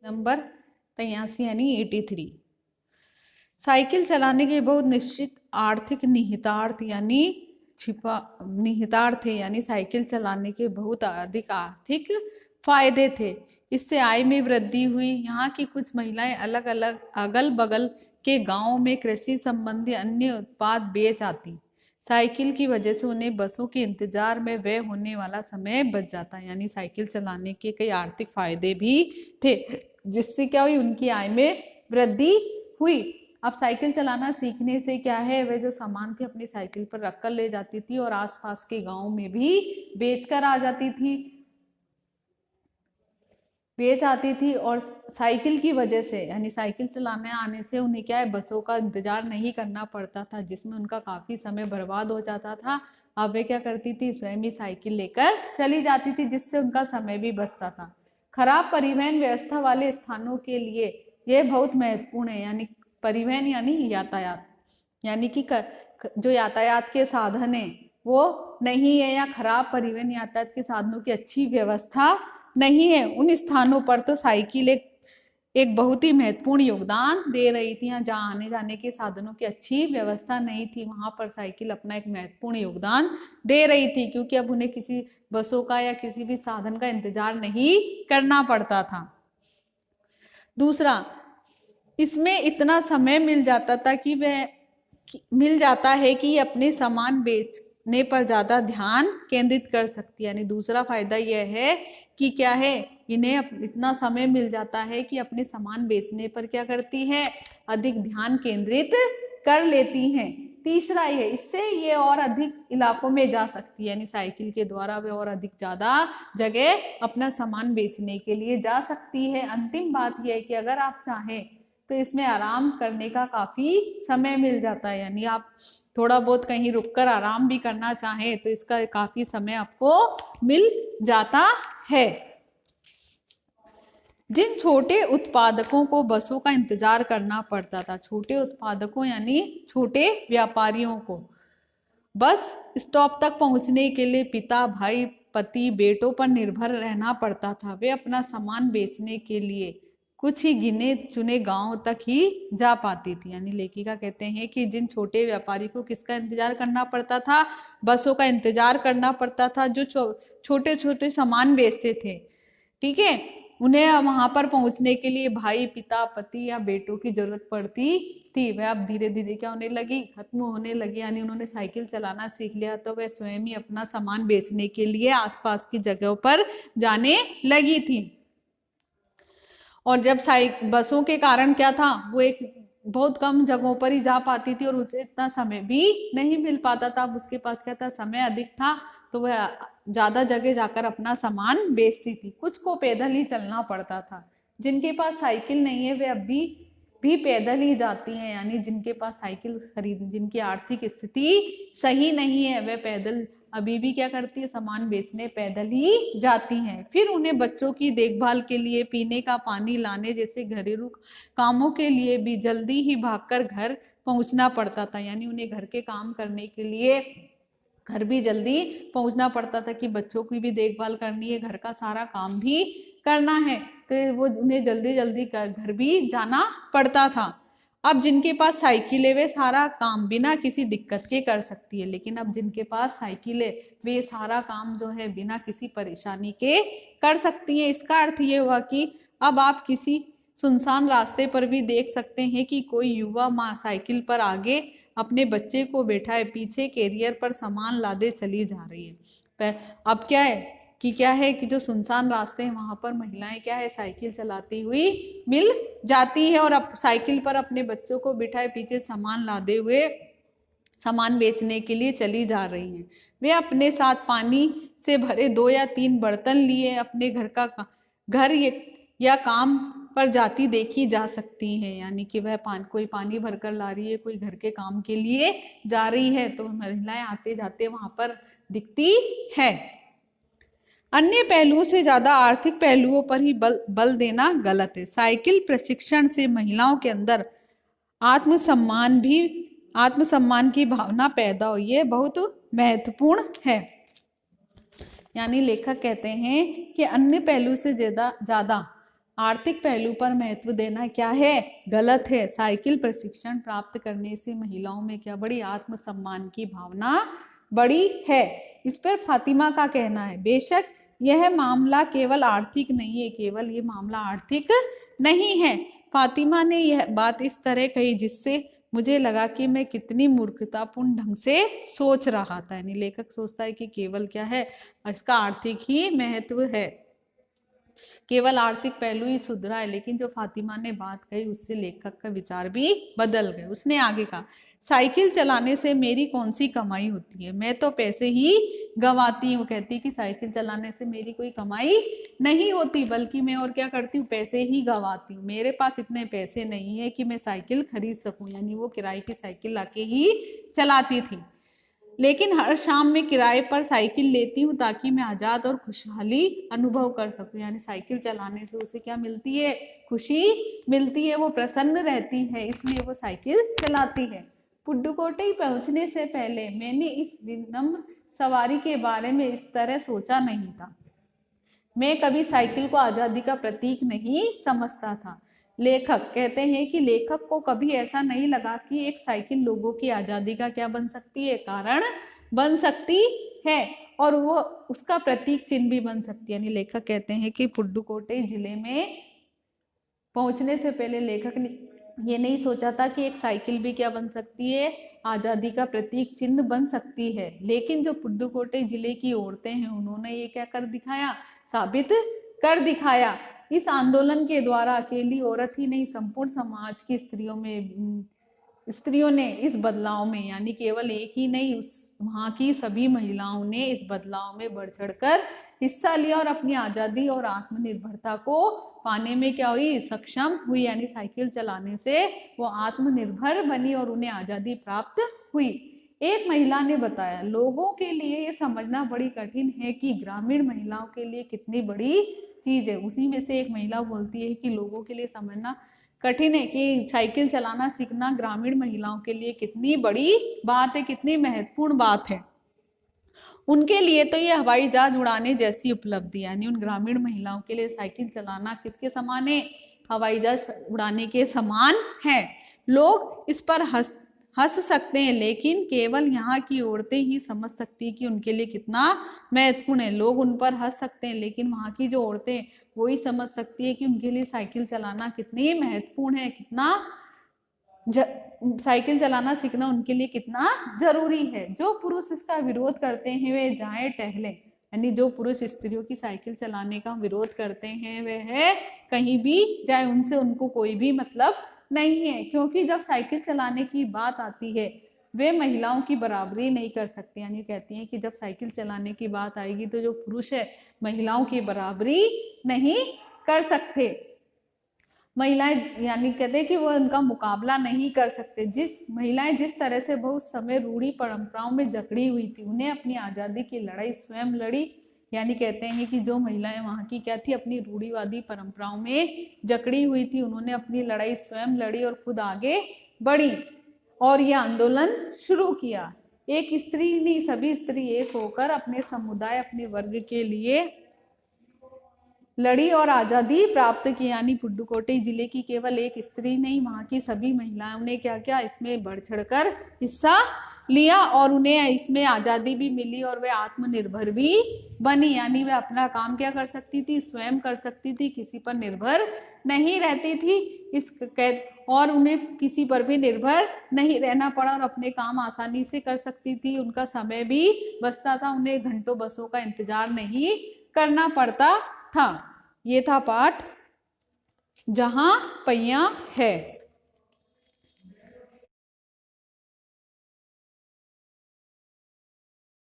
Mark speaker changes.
Speaker 1: Number 83 यानी 83। Cycle चलाने के बहुत निश्चित आर्थिक निहितार्थ यानी छिपा निहितार्थ है, यानी साइकिल चलाने के बहुत अधिक आर्थिक फायदे थे। इससे आय में वृद्धि हुई। यहाँ की कुछ महिलाएं अलग अलग अगल बगल के गांवों में कृषि संबंधी अन्य उत्पाद बेच आती। साइकिल की वजह से उन्हें बसों के इंतजार में व्यय होने वाला समय बच जाता है। यानी साइकिल चलाने के कई आर्थिक फायदे भी थे, जिससे क्या हुई, उनकी आय में वृद्धि हुई। अब साइकिल चलाना सीखने से क्या है, वे जो सामान थे अपनी साइकिल पर रखकर ले जाती थी और आसपास के गांव में भी बेचकर आ जाती थी, बेच आती थी। और साइकिल की वजह से यानी साइकिल चलाने आने से उन्हें क्या है, बसों का इंतजार नहीं करना पड़ता था, जिसमें उनका काफ़ी समय बर्बाद हो जाता था। अब वे क्या करती थी, स्वयं ही साइकिल लेकर चली जाती थी, जिससे उनका समय भी बचता था। खराब परिवहन व्यवस्था वाले स्थानों के लिए ये बहुत महत्वपूर्ण है। यानी परिवहन यानी यातायात, यानी कि जो यातायात के साधन है वो नहीं है, या खराब परिवहन यातायात के साधनों की अच्छी व्यवस्था नहीं है, उन स्थानों पर तो साइकिल एक बहुत ही महत्वपूर्ण योगदान दे रही थी। यहाँ जहाँ आने जाने के साधनों की अच्छी व्यवस्था नहीं थी, वहाँ पर साइकिल अपना एक महत्वपूर्ण योगदान दे रही थी, क्योंकि अब उन्हें किसी बसों का या किसी भी साधन का इंतजार नहीं करना पड़ता था। दूसरा, इसमें इतना समय मिल जाता था कि वह मिल जाता है कि अपने सामान बेचने पर ज़्यादा ध्यान केंद्रित कर सकती है। यानी दूसरा फायदा यह है कि क्या है, इन्हें इतना समय मिल जाता है कि अपने सामान बेचने पर क्या करती है, अधिक ध्यान केंद्रित कर लेती हैं। तीसरा ये, इससे ये और अधिक इलाकों में जा सकती है, यानी साइकिल के द्वारा वे और अधिक ज़्यादा जगह अपना सामान बेचने के लिए जा सकती है। अंतिम बात यह है कि अगर आप चाहें तो इसमें आराम करने का काफ़ी समय मिल जाता है। यानी आप थोड़ा बहुत कहीं रुककर आराम भी करना चाहें तो इसका काफ़ी समय आपको मिल जाता है। जिन छोटे उत्पादकों को बसों का इंतजार करना पड़ता था, छोटे उत्पादकों यानी छोटे व्यापारियों को बस स्टॉप तक पहुंचने के लिए पिता, भाई, पति, बेटों पर निर्भर रहना पड़ता था। वे अपना सामान बेचने के लिए कुछ ही गिने चुने गांव तक ही जा पाती थी। यानी लेखिका कहते हैं कि जिन छोटे व्यापारी को किसका इंतजार करना पड़ता था, बसों का इंतजार करना पड़ता था, जो छोटे छोटे सामान बेचते थे, ठीक है, उन्हें वहां पर पहुंचने के लिए भाई, पिता, पति या बेटों की जरूरत पड़ती थी। वह अब धीरे धीरे क्या होने लगी, खत्म होने लगी। यानी उन्होंने साइकिल चलाना सीख लिया तो वह स्वयं ही अपना सामान बेचने के लिए आसपास की जगहों पर जाने लगी थी। और जब बसों के कारण क्या था, वो एक बहुत कम जगहों पर ही जा पाती थी और उसे इतना समय भी नहीं मिल पाता था। अब उसके पास क्या था, समय अधिक था, तो वह ज़्यादा जगह जाकर अपना सामान बेचती थी। कुछ को पैदल ही चलना पड़ता था। जिनके पास साइकिल नहीं है वे अब भी पैदल ही जाती हैं। यानी जिनके पास साइकिल खरीद, जिनकी आर्थिक स्थिति सही नहीं है, वे पैदल अभी भी क्या करती है, सामान बेचने पैदल ही जाती हैं। फिर उन्हें बच्चों की देखभाल के लिए, पीने का पानी लाने जैसे घरेलू कामों के लिए भी जल्दी ही भागकर घर पहुंचना पड़ता था। यानी उन्हें घर के काम करने के लिए घर भी जल्दी पहुंचना पड़ता था कि बच्चों की भी देखभाल करनी है, घर का सारा काम भी करना है, तो वो उन्हें जल्दी जल्दी घर भी जाना पड़ता था। अब जिनके पास साइकिल है वे सारा काम बिना किसी दिक्कत के कर सकती है, लेकिन अब जिनके पास साइकिल है वे सारा काम जो है बिना किसी परेशानी के कर सकती है। इसका अर्थ ये हुआ कि अब आप किसी सुनसान रास्ते पर भी देख सकते हैं कि कोई युवा माँ साइकिल पर आगे अपने बच्चे को बैठाए पीछे कैरियर पर सामान लादे चली जा रही है। अब क्या है कि जो सुनसान रास्ते हैं वहाँ पर महिलाएं क्या है, साइकिल चलाती हुई मिल जाती है और अब साइकिल पर अपने बच्चों को बिठाए पीछे सामान लादे हुए सामान बेचने के लिए चली जा रही हैं। वे अपने साथ पानी से भरे 2 या 3 बर्तन लिए अपने घर या काम पर जाती देखी जा सकती हैं। यानी कि वह कोई पानी भरकर ला रही है, कोई घर के काम के लिए जा रही है, तो महिलाएं आते जाते वहां पर दिखती है। अन्य पहलुओं से ज्यादा आर्थिक पहलुओं पर ही बल देना गलत है। साइकिल प्रशिक्षण से महिलाओं के अंदर आत्मसम्मान की भावना पैदा हुई है, बहुत महत्वपूर्ण है। यानी लेखक कहते हैं कि अन्य पहलू से ज्यादा आर्थिक पहलू पर महत्व देना क्या है, गलत है। साइकिल प्रशिक्षण प्राप्त करने से महिलाओं में क्या बढ़ी, आत्मसम्मान की भावना बढ़ी है। इस पर फातिमा का कहना है, बेशक यह मामला केवल आर्थिक नहीं है, केवल ये मामला आर्थिक नहीं है। फातिमा ने यह बात इस तरह कही जिससे मुझे लगा कि मैं कितनी मूर्खतापूर्ण ढंग से सोच रहा था। यानी लेखक सोचता है कि केवल क्या है, इसका आर्थिक ही महत्व है, केवल आर्थिक पहलू ही सुधरा है। लेकिन जो फातिमा ने बात कही उससे लेखक का विचार भी बदल गए। उसने आगे कहा, साइकिल चलाने से मेरी कौन सी कमाई होती है, मैं तो पैसे ही गंवाती हूँ। कहती कि साइकिल चलाने से मेरी कोई कमाई नहीं होती, बल्कि मैं और क्या करती हूँ, पैसे ही गंवाती हूँ। मेरे पास इतने पैसे नहीं है कि मैं साइकिल खरीद सकूँ। यानी वो किराए की साइकिल लाके ही चलाती थी। लेकिन हर शाम मैं किराए पर साइकिल लेती हूँ ताकि मैं आज़ाद और खुशहाली अनुभव कर सकूँ। यानी साइकिल चलाने से उसे क्या मिलती है, खुशी मिलती है, वो प्रसन्न रहती है, इसलिए वो साइकिल चलाती है। पुडुकोट्टई पहुँचने से पहले मैंने इस विनम्र सवारी के बारे में इस तरह सोचा नहीं था। मैं कभी साइकिल को आज़ादी का प्रतीक नहीं समझता था। लेखक कहते हैं कि लेखक को कभी ऐसा नहीं लगा कि एक साइकिल लोगों की आज़ादी का क्या बन सकती है, कारण बन सकती है, और वो उसका प्रतीक चिन्ह भी बन सकती है। यानी लेखक कहते हैं कि पुडुकोट्टई जिले में पहुंचने से पहले लेखक ने ये नहीं सोचा था कि एक साइकिल भी क्या बन सकती है, आज़ादी का प्रतीक चिन्ह बन सकती है। लेकिन जो पुडुकोट्टई जिले की औरतें हैं उन्होंने ये क्या कर दिखाया, साबित कर दिखाया। इस आंदोलन के द्वारा अकेली औरत ही नहीं, संपूर्ण समाज की स्त्रियों ने इस बदलाव में, यानी केवल एक ही नहीं, उस वहाँ की सभी महिलाओं ने इस बदलाव में बढ़ चढ़कर हिस्सा लिया और अपनी आज़ादी और आत्मनिर्भरता को पाने में क्या हुई, सक्षम हुई। यानी साइकिल चलाने से वो आत्मनिर्भर बनी और उन्हें आज़ादी प्राप्त हुई। एक महिला ने बताया, लोगों के लिए ये समझना बड़ी कठिन है कि ग्रामीण महिलाओं के लिए कितनी बड़ी चीज़ है। उसी में से एक महिला बोलती है कि लोगों के लिए समझना कठिन है कि साइकिल चलाना सीखना ग्रामीण महिलाओं के लिए कितनी बड़ी बात है, कितनी महत्वपूर्ण बात है। उनके लिए तो ये हवाई जहाज उड़ाने जैसी उपलब्धि, यानी उन ग्रामीण महिलाओं के लिए साइकिल चलाना किसके समान है, हवाई जहाज उड़ाने के समान है। लोग इस पर हंस सकते हैं, लेकिन केवल यहाँ की औरतें ही समझ सकती कि उनके लिए कितना महत्वपूर्ण है। लोग उन पर हंस सकते हैं, लेकिन वहाँ की जो औरतें वो ही समझ सकती है कि उनके लिए साइकिल चलाना कितनी महत्वपूर्ण है, कितना साइकिल चलाना सीखना उनके लिए कितना जरूरी है। जो पुरुष इसका विरोध करते हैं वे जाएं टहलें। यानी जो पुरुष स्त्रियों की साइकिल चलाने का विरोध करते हैं वह कहीं भी जाए, उनसे उनको कोई भी मतलब नहीं है। क्योंकि जब साइकिल चलाने की बात आती है वे महिलाओं की बराबरी नहीं कर सकती। यानी कहती हैं कि जब साइकिल चलाने की बात आएगी तो जो पुरुष है महिलाओं की बराबरी नहीं कर सकते। महिलाएं यानी कहते हैं कि वो उनका मुकाबला नहीं कर सकते। महिलाएं जिस तरह से बहुत समय रूढ़ी परंपराओं में जकड़ी हुई थी, उन्हें अपनी आज़ादी की लड़ाई स्वयं लड़ी। यानी कहते हैं कि जो महिलाएं वहाँ की क्या थी, अपनी रूढ़िवादी परंपराओं में जकड़ी हुई थी, उन्होंने अपनी लड़ाई स्वयं लड़ी और खुद आगे बढ़ी और यह आंदोलन शुरू किया। एक स्त्री नहीं, सभी स्त्री एक होकर अपने समुदाय, अपने वर्ग के लिए लड़ी और आज़ादी प्राप्त की। यानी पुडुकोट्टई जिले की केवल एक स्त्री नहीं, वहाँ की सभी महिलाओं ने क्या क्या इसमें बढ़ चढ़कर हिस्सा लिया और उन्हें इसमें आज़ादी भी मिली और वे आत्मनिर्भर भी बनी। यानी वे अपना काम क्या कर सकती थी, स्वयं कर सकती थी, किसी पर निर्भर नहीं रहती थी। और उन्हें किसी पर भी निर्भर नहीं रहना पड़ा और अपने काम आसानी से कर सकती थी। उनका समय भी बचता था, उन्हें घंटों बसों का इंतजार नहीं करना पड़ता था। ये था पाठ जहां पहिया है।